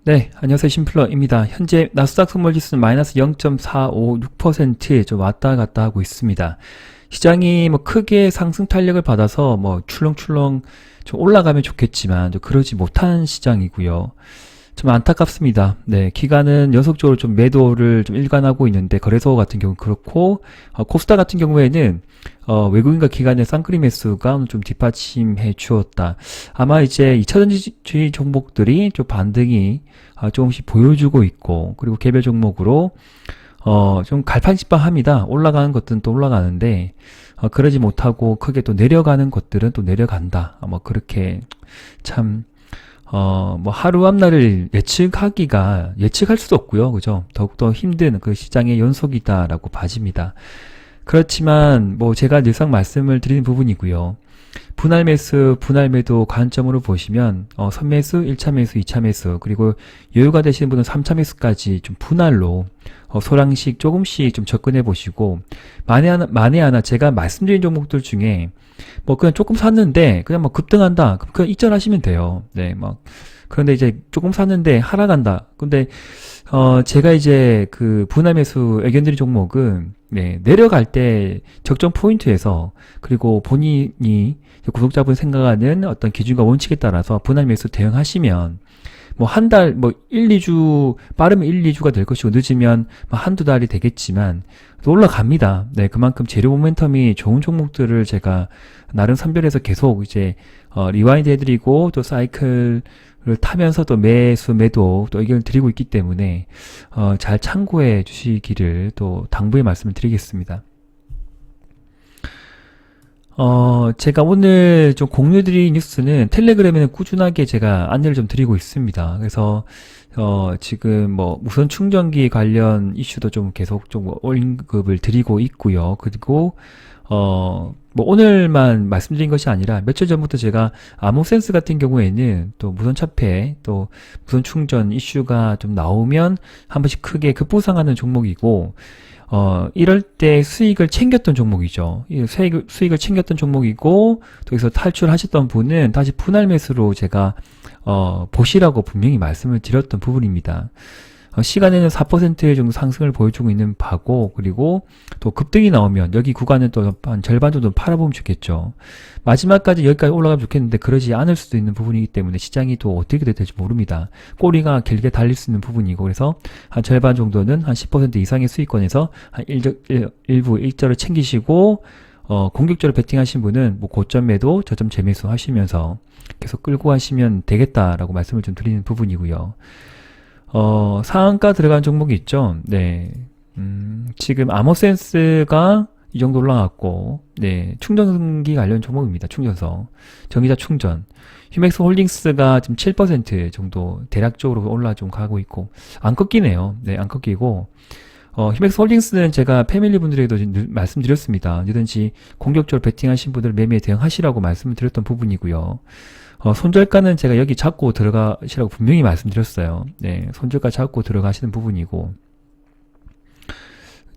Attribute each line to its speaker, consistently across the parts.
Speaker 1: 네, 안녕하세요. 심플러입니다. 현재 나스닥 선물지수는 마이너스 0.456% 좀 왔다 갔다 하고 있습니다. 시장이 뭐 크게 상승 탄력을 받아서 뭐 출렁출렁 좀 올라가면 좋겠지만 좀 그러지 못한 시장이고요. 좀 안타깝습니다. 네, 기관은 연속적으로 좀 매도를 좀 일관하고 있는데 거래소 같은 경우는 그렇고 코스닥 같은 경우에는 외국인과 기관의 쌍끌이 매수가 좀 뒷받침해 주었다. 아마 이제 2차전지 종목들이 좀 반등이 조금씩 보여주고 있고, 그리고 개별 종목으로 좀 갈팡질팡합니다. 올라가는 것들은 또 올라가는데 그러지 못하고 크게 또 내려가는 것들은 또 내려간다. 뭐 그렇게 참 뭐 하루 앞날을 예측할 수도 없고요. 그죠? 더욱더 힘든 그 시장의 연속이다라고 봐집니다. 그렇지만 뭐 제가 늘상 말씀을 드리는 부분이고요. 분할 매수, 분할 매도 관점으로 보시면 선매수, 1차 매수, 2차 매수, 그리고 여유가 되시는 분은 3차 매수까지 좀 분할로 소량씩 조금씩 좀 접근해 보시고, 만에 하나 제가 말씀드린 종목들 중에 뭐 그냥 조금 샀는데 그냥 뭐 급등한다, 그럼 그냥 입절하시면 돼요. 네, 막 그런데 이제 조금 샀는데 하락한다. 근데 제가 이제 그 분할 매수 의견드린 종목은 네, 내려갈 때 적정 포인트에서, 그리고 본인이 구독자분 생각하는 어떤 기준과 원칙에 따라서 분할 매수 대응하시면 뭐 한 달, 뭐 1, 2주, 빠르면 1, 2주가 될 것이고 늦으면 뭐 한두 달이 되겠지만 또 올라갑니다. 네, 그만큼 재료 모멘텀이 좋은 종목들을 제가 나름 선별해서 계속 이제 리와인드 해드리고 또 사이클을 타면서 또 매수, 매도 또 의견을 드리고 있기 때문에 잘 참고해 주시기를 또 당부의 말씀을 드리겠습니다. 제가 오늘 좀 공유드린 뉴스는 텔레그램에는 꾸준하게 제가 안내를 좀 드리고 있습니다. 그래서, 지금 뭐 무선 충전기 관련 이슈도 좀 계속 좀 언급을 드리고 있고요. 그리고, 뭐 오늘만 말씀드린 것이 아니라 며칠 전부터 제가 아모센스 같은 경우에는 또 무선 차폐, 또 무선 충전 이슈가 좀 나오면 한 번씩 크게 급부상하는 종목이고, 이럴 때 수익을 챙겼던 종목이죠. 이 수익을 챙겼던 종목이고, 또 여기서 탈출하셨던 분은 다시 분할 매수로 제가, 보시라고 분명히 말씀을 드렸던 부분입니다. 시간에는 4% 정도 상승을 보여주고 있는 바고, 그리고 또 급등이 나오면 여기 구간은 또 한 절반 정도 팔아보면 좋겠죠. 마지막까지 여기까지 올라가면 좋겠는데 그러지 않을 수도 있는 부분이기 때문에 시장이 또 어떻게 될지 모릅니다. 꼬리가 길게 달릴 수 있는 부분이고, 그래서 한 절반 정도는 한 10% 이상의 수익권에서 한 일부 일절을 챙기시고, 공격적으로 베팅하신 분은 뭐 고점 매도, 저점 재매수 하시면서 계속 끌고 가시면 되겠다라고 말씀을 좀 드리는 부분이고요. 상한가 들어간 종목이 있죠. 네. 지금 아모센스가 이 정도 올라갔고, 네. 충전기 관련 종목입니다. 충전소. 전기차 충전. 휴맥스 홀딩스가 지금 7% 정도 대략적으로 올라 좀 가고 있고, 안 꺾이네요. 네, 안 꺾이고, 휴맥스 홀딩스는 제가 패밀리 분들에게도 말씀드렸습니다. 언제든지 공격적으로 베팅하신 분들 매매에 대응하시라고 말씀을 드렸던 부분이고요. 손절가는 제가 여기 잡고 들어가시라고 분명히 말씀드렸어요. 네, 손절가 잡고 들어가시는 부분이고.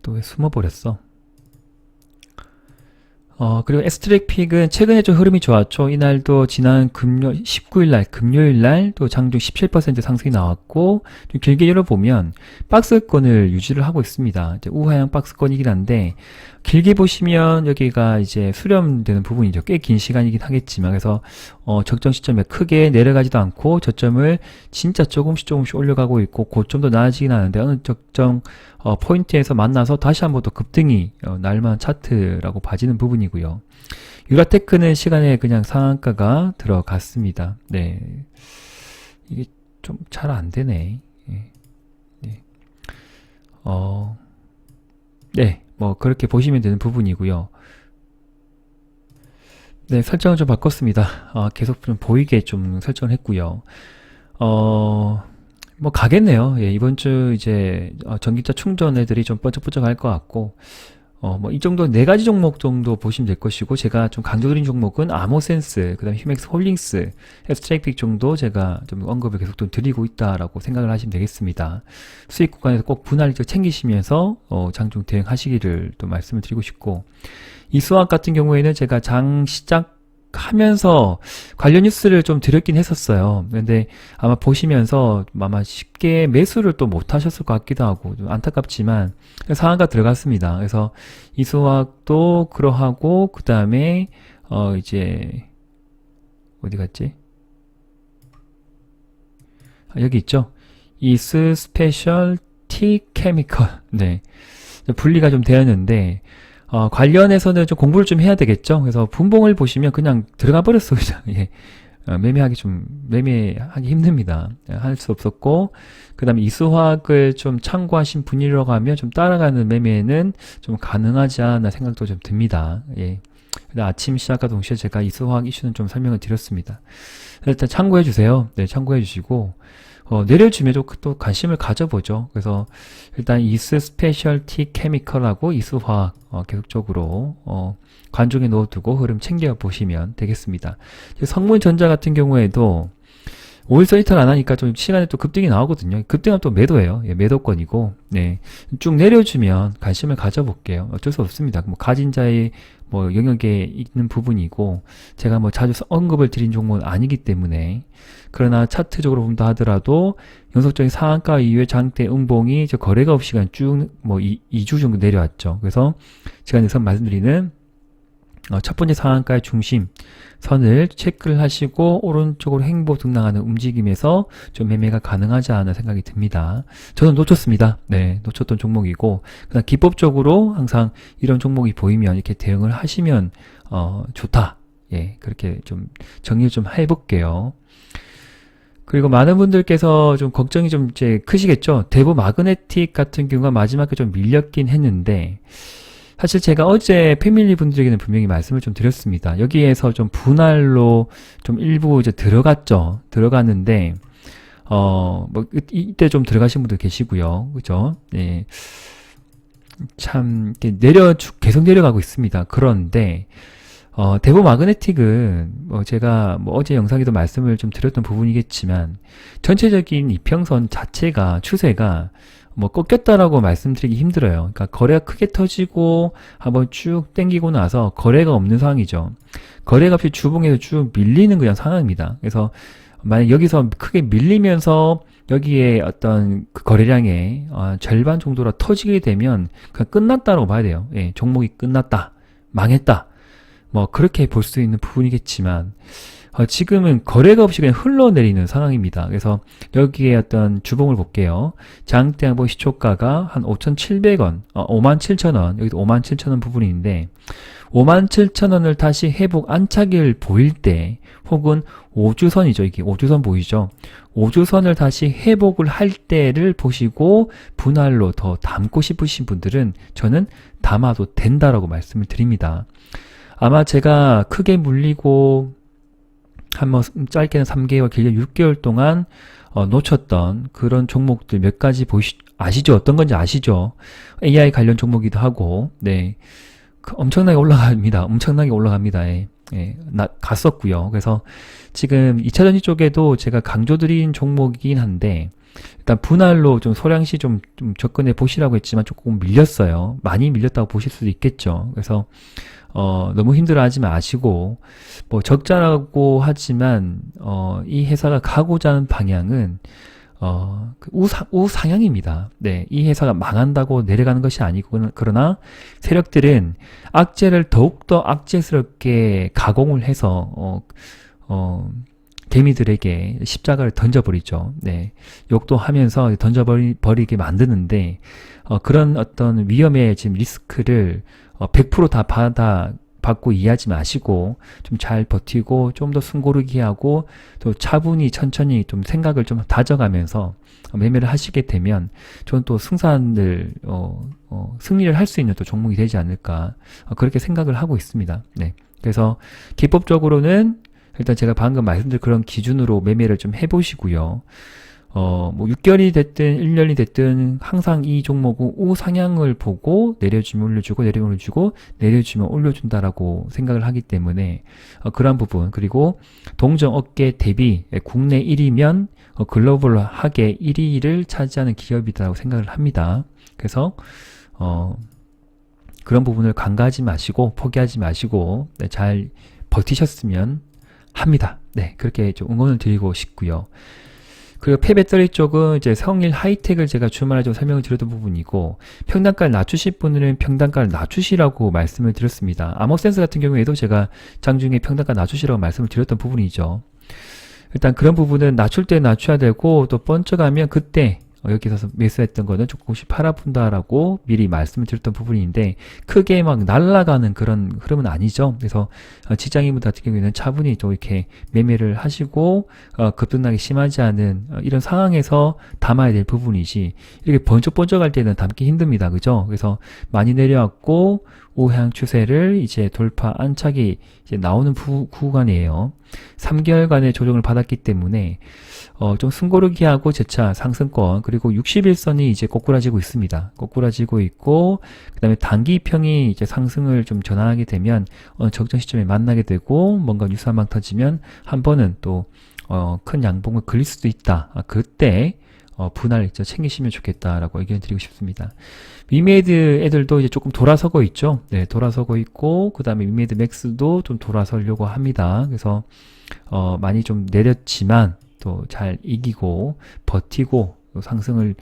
Speaker 1: 또 왜 숨어버렸어? 그리고 엑스트랙픽은 최근에 좀 흐름이 좋았죠. 이날도 지난 19일날, 금요일날 또 장중 17% 상승이 나왔고, 좀 길게 열어보면 박스권을 유지를 하고 있습니다. 이제 우하향 박스권이긴 한데, 길게 보시면 여기가 이제 수렴되는 부분이죠. 꽤 긴 시간이긴 하겠지만, 그래서 적정 시점에 크게 내려가지도 않고 저점을 진짜 조금씩 올려가고 있고, 고점도 나아지긴 하는데 어느 적정 포인트에서 만나서 다시 한번 또 급등이 날만한 차트라고 봐지는 부분이고요. 유라테크는 시간에 그냥 상한가가 들어갔습니다. 네, 이게 좀 잘 안 되네. 네. 네, 뭐 그렇게 보시면 되는 부분이고요. 네, 설정을 좀 바꿨습니다. 계속 좀 보이게 좀 설정을 했고요. 뭐 가겠네요. 예, 이번 주 이제 전기차 충전 애들이 좀 번쩍번쩍 할 것 같고, 뭐 이 정도 네 가지 종목 정도 보시면 될 것이고, 제가 좀 강조드린 종목은 아모센스, 그다음에 휴맥스 홀딩스, 앱스트랙픽 정도 제가 좀 언급을 계속 좀 드리고 있다라고 생각을 하시면 되겠습니다. 수익 구간에서 꼭 분할적 챙기시면서 장중 대응하시기를 또 말씀을 드리고 싶고, 이수학 같은 경우에는 제가 장 시작 하면서 관련 뉴스를 좀 드렸긴 했었어요. 근데 아마 보시면서 아마 쉽게 매수를 또 못 하셨을 것 같기도 하고 좀 안타깝지만 상한가 들어갔습니다. 그래서 이수화학도 그러하고 그 다음에 이제 어디 갔지? 여기 있죠. 이스 스페셜 티 케미컬. 네. 분리가 좀 되었는데 관련해서는 좀 공부를 좀 해야 되겠죠. 그래서 분봉을 보시면 그냥 들어가 버렸어요. 예. 매매하기 힘듭니다. 할 수 없었고, 그 다음에 이수화학을 좀 참고하신 분이라고 하면 좀 따라가는 매매는 좀 가능하지 않나 생각도 좀 듭니다. 예. 아침 시작과 동시에 제가 이수화학 이슈는 좀 설명을 드렸습니다. 일단 참고해 주세요. 네, 참고해 주시고, 내려주면 또 관심을 가져보죠. 그래서 일단 이스 스페셜티 케미컬하고 이수화학 계속적으로 관중에 넣어두고 흐름 챙겨보시면 되겠습니다. 성문전자 같은 경우에도 5일선 이탈 안 하니까 좀 시간에 또 급등이 나오거든요. 급등하면 또 매도예요. 예, 매도권이고, 네. 쭉 내려주면 관심을 가져볼게요. 어쩔 수 없습니다. 뭐, 가진 자의 뭐, 영역에 있는 부분이고, 제가 뭐 자주 언급을 드린 종목은 아니기 때문에, 그러나 차트적으로 본다 하더라도, 연속적인 상한가 이후에 장대 음봉이 저 거래가 없이 그냥 쭉, 뭐, 2주 정도 내려왔죠. 그래서, 제가 여기서 말씀드리는, 첫 번째 상한가의 중심 선을 체크를 하시고 오른쪽으로 횡보 등락하는 움직임에서 좀 매매가 가능하지 않나 생각이 듭니다. 저는 놓쳤습니다. 네, 놓쳤던 종목이고 그다음 기법적으로 항상 이런 종목이 보이면 이렇게 대응을 하시면 좋다. 예, 그렇게 좀 정리를 좀 해볼게요. 그리고 많은 분들께서 좀 걱정이 좀 이제 크시겠죠. 대부 마그네틱 같은 경우가 마지막에 좀 밀렸긴 했는데 사실 제가 어제 패밀리 분들에게는 분명히 말씀을 좀 드렸습니다. 여기에서 좀 분할로 좀 일부 이제 들어갔는데, 뭐, 이때 좀 들어가신 분도 계시고요. 그죠? 예. 참, 계속 내려가고 있습니다. 그런데, 대부 마그네틱은, 제가 어제 영상에도 말씀을 좀 드렸던 부분이겠지만, 전체적인 이평선 자체가, 추세가, 꺾였다라고 말씀드리기 힘들어요. 그러니까 거래가 크게 터지고 한번 쭉 땡기고 나서 거래가 없는 상황이죠. 거래가 없이 주봉에서 쭉 밀리는 그냥 상황입니다. 그래서 만약 여기서 크게 밀리면서 여기에 어떤 그 거래량의 절반 정도로 터지게 되면 그냥 끝났다라고 봐야 돼요. 예, 종목이 끝났다, 망했다. 뭐 그렇게 볼 수 있는 부분이겠지만 지금은 거래가 없이 그냥 흘러내리는 상황입니다. 그래서 여기에 어떤 주봉을 볼게요. 장대 한번 시초가가 한 5,700원, 57,000원, 여기도 57,000원 부분인데 57,000원을 다시 회복 안착을 보일 때 혹은 5주선이죠. 이게 5주선 보이죠? 5주선을 다시 회복을 할 때를 보시고 분할로 더 담고 싶으신 분들은 저는 담아도 된다라고 말씀을 드립니다. 아마 제가 크게 물리고 한번 짧게는 3개월, 길게 6개월 동안 놓쳤던 그런 종목들 몇 가지 아시죠? 어떤 건지 아시죠? AI 관련 종목이기도 하고, 네. 엄청나게 올라갑니다. 엄청나게 올라갑니다. 예. 예. 갔었고요. 그래서 지금 2차전지 쪽에도 제가 강조드린 종목이긴 한데, 일단 분할로 좀 소량시 좀 접근해 보시라고 했지만 조금 밀렸어요. 많이 밀렸다고 보실 수도 있겠죠. 그래서 너무 힘들어하지 마시고 뭐 적자라고 하지만 이 회사가 가고자 하는 방향은 우상향입니다. 네, 이 회사가 망한다고 내려가는 것이 아니고 그러나 세력들은 악재를 더욱더 악재스럽게 가공을 해서 개미들에게 십자가를 던져버리죠. 네, 욕도 하면서 던져버리게 만드는데 그런 어떤 위험의 지금 리스크를 100%다 받고 이해하지 마시고 좀 잘 버티고 좀 더 숨고르기 하고 또 차분히 천천히 좀 생각을 좀 다져가면서 매매를 하시게 되면 저는 또 승리를 할 수 있는 또 종목이 되지 않을까 그렇게 생각을 하고 있습니다. 네, 그래서 기법적으로는 일단 제가 방금 말씀드린 그런 기준으로 매매를 좀 해보시고요. 뭐 6개월이 됐든 1년이 됐든 항상 이 종목은 우상향을 보고 내려주면 올려주고 내려주면 올려주고 내려주면 올려준다라고 생각을 하기 때문에 그러한 부분 그리고 동종 업계 대비 국내 1위면 글로벌하게 1위를 차지하는 기업이라고 생각을 합니다. 그래서 그런 부분을 간과하지 마시고 포기하지 마시고 잘 버티셨으면 합니다. 네, 그렇게 좀 응원을 드리고 싶고요. 그리고 폐배터리 쪽은 이제 성일 하이텍을 제가 주말에 좀 설명을 드렸던 부분이고, 평단가를 낮추실 분은 평단가를 낮추시라고 말씀을 드렸습니다. 아머센스 같은 경우에도 제가 장중에 평단가 낮추시라고 말씀을 드렸던 부분이죠. 일단 그런 부분은 낮출 때 낮춰야 되고, 또 번쩍하면 그때 여기서 매수했던 거는 조금씩 팔아푼다라고 미리 말씀을 드렸던 부분인데, 크게 막 날아가는 그런 흐름은 아니죠. 그래서 직장인분들 같은 경우에는 차분히 좀 이렇게 매매를 하시고 급등락이 심하지 않은 이런 상황에서 담아야 될 부분이지, 이렇게 번쩍번쩍할 때는 담기 힘듭니다. 그죠? 그래서 많이 내려왔고 우향 추세를 이제 돌파 안착이 이제 나오는 구간이에요. 3개월간의 조정을 받았기 때문에 좀 숨고르기하고 재차 상승권, 그리고 61선이 이제 꼬꾸라지고 있습니다. 꼬꾸라지고 있고, 그 다음에 단기평이 이제 상승을 좀 전환하게 되면 적정 시점에 만나게 되고, 뭔가 뉴스 한 방 터지면 한 번은 또 큰 양봉을 그릴 수도 있다. 그때 분할 있죠. 챙기시면 좋겠다라고 의견 드리고 싶습니다. 위메이드 애들도 이제 조금 돌아서고 있죠. 네, 돌아서고 있고, 그 다음에 위메이드 맥스도 좀 돌아서려고 합니다. 그래서 많이 좀 내렸지만 또 잘 이기고 버티고 상승을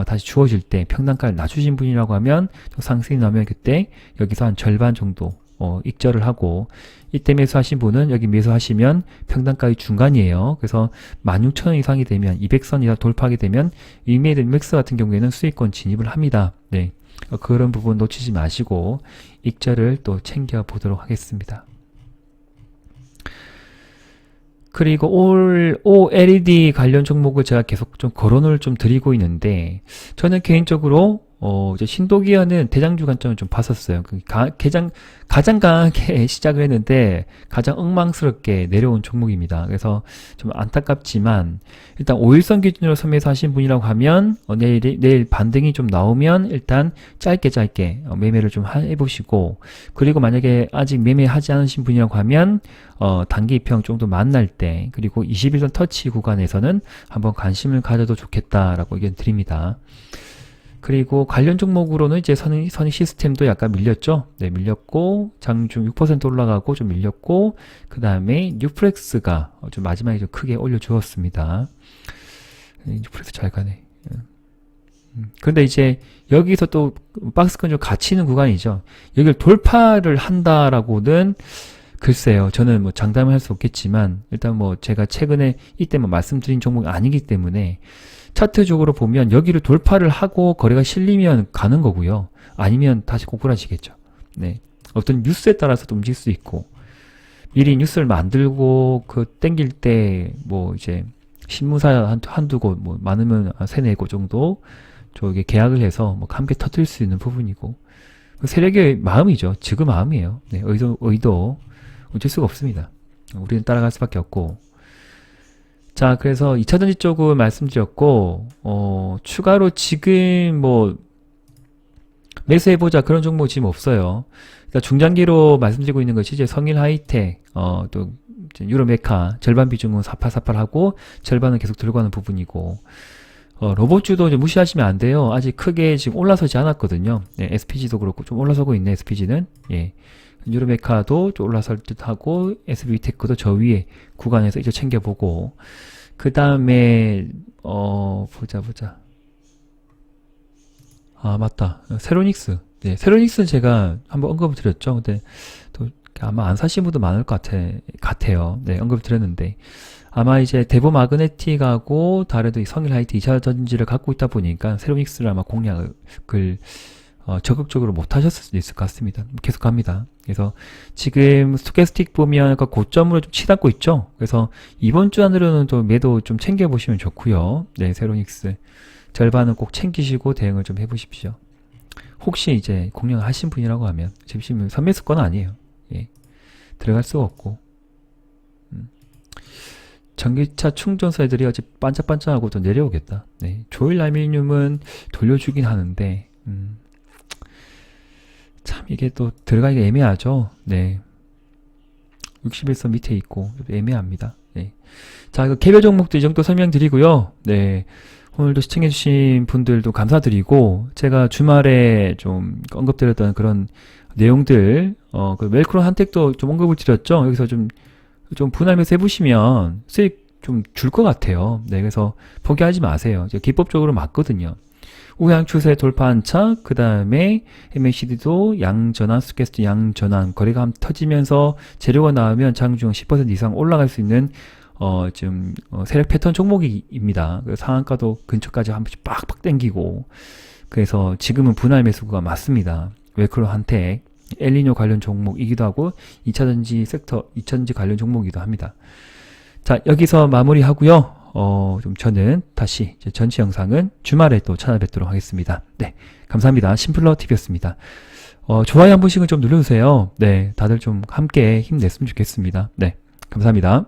Speaker 1: 다시 주어질 때 평단가를 낮추신 분이라고 하면 상승이 나면 그때 여기서 한 절반 정도 익절을 하고, 이때 매수하신 분은 여기 매수하시면 평단가의 중간이에요. 그래서 16,000원 이상이 되면 200선 이상 돌파하게 되면 위메이드 맥스 같은 경우에는 수익권 진입을 합니다. 네, 그런 부분 놓치지 마시고 익절을 또 챙겨 보도록 하겠습니다. 그리고 OLED 관련 종목을 제가 계속 좀 거론을 좀 드리고 있는데, 저는 개인적으로 이제 신도기어는 대장주 관점을 좀 봤었어요. 가장 강하게 시작을 했는데 가장 엉망스럽게 내려온 종목입니다. 그래서 좀 안타깝지만, 일단 5일선 기준으로 매수하신 분이라고 하면 내일 반등이 좀 나오면 일단 짧게 매매를 좀 해보시고, 그리고 만약에 아직 매매하지 않으신 분이라고 하면 단기평 정도 만날 때, 그리고 21선 터치 구간에서는 한번 관심을 가져도 좋겠다라고 의견 드립니다. 그리고 관련 종목으로는 이제 선익 시스템도 약간 밀렸죠. 네, 밀렸고, 장중 6% 올라가고 좀 밀렸고, 그 다음에 뉴프렉스가 좀 마지막에 좀 크게 올려주었습니다. 뉴프렉스 잘 가네. 근데 이제 여기서 또 박스권 좀 갇히는 구간이죠. 여기를 돌파를 한다라고는 글쎄요. 저는 뭐 장담을 할 수 없겠지만, 일단 뭐 제가 최근에 이때 뭐 말씀드린 종목이 아니기 때문에, 차트적으로 보면 여기를 돌파를 하고 거래가 실리면 가는 거고요. 아니면 다시 꼬꾸라지겠죠. 네. 어떤 뉴스에 따라서도 움직일 수 있고, 미리 뉴스를 만들고 땡길 때 뭐 이제 신문사 한두 곳, 뭐 많으면 세네 곳 정도 저기 계약을 해서 뭐 함께 터뜨릴 수 있는 부분이고, 세력의 마음이죠. 지금 마음이에요. 네. 의도 어쩔 수가 없습니다. 우리는 따라갈 수밖에 없고. 자, 그래서 2차전지 쪽은 말씀드렸고, 추가로 지금 뭐 매수해보자 그런 종목 지금 없어요. 그러니까 중장기로 말씀드리고 있는 것이 이제 성일 하이텍, 또 유로메카 절반 비중은 4848 하고 절반은 계속 들고 가는 부분이고, 로봇주도 이제 무시하시면 안 돼요. 아직 크게 지금 올라서지 않았거든요. 네, SPG도 그렇고 좀 올라서고 있네, SPG는. 예. 유로메카도 좀 올라설 듯 하고, SB테크도 저 위에 구간에서 이제 챙겨보고, 그 다음에, 보자. 아, 맞다. 세로닉스. 네, 세로닉스는 제가 한번 언급을 드렸죠. 근데 또 아마 안 사신 분도 많을 것 같아요. 네, 언급을 드렸는데. 아마 이제 대보 마그네틱하고 다른 이 성일 하이트 2차 전지를 갖고 있다 보니까 세로닉스를 아마 공략을 적극적으로 못 하셨을 수도 있을 것 같습니다. 계속 갑니다. 그래서 지금 스토캐스틱 보면 고점으로 좀 치닫고 있죠. 그래서 이번 주 안으로는 또 매도 좀 챙겨보시면 좋고요. 네, 세로닉스 절반은 꼭 챙기시고 대응을 좀 해보십시오. 혹시 이제 공략을 하신 분이라고 하면, 지금 선매수권 아니에요. 예, 들어갈 수가 없고. 전기차 충전소 애들이 어제 반짝반짝하고 또 내려오겠다. 네, 조일 알미늄은 돌려주긴 하는데, 참 이게 또 들어가기가 애매하죠. 네, 61선 밑에 있고 애매합니다. 네. 자, 그 개별 종목도 이 정도 설명드리고요. 네, 오늘도 시청해주신 분들도 감사드리고, 제가 주말에 좀 언급드렸던 그런 내용들, 그 웰크론 한택도 좀 언급을 드렸죠. 여기서 좀 분할매수 해보시면 수익 좀 줄 것 같아요. 네, 그래서 포기하지 마세요. 이제 기법적으로 맞거든요. 우량 추세 돌파 한차, 그 다음에 MACD도 양전환, 스토캐스틱 양전환, 거래가 한번 터지면서 재료가 나오면 장중 10% 이상 올라갈 수 있는 세력 패턴 종목입니다. 상한가도 근처까지 한 번씩 빡빡 당기고, 그래서 지금은 분할 매수가 맞습니다. 웰크론 한택, 엘니뇨 관련 종목이기도 하고 2차전지 섹터, 2차전지 관련 종목이기도 합니다. 자, 여기서 마무리하고요. 좀 저는 다시 이제 전체 영상은 주말에 또 찾아뵙도록 하겠습니다. 네, 감사합니다. 심플러 TV였습니다. 좋아요 한 번씩은 좀 눌러주세요. 네, 다들 좀 함께 힘냈으면 좋겠습니다. 네, 감사합니다.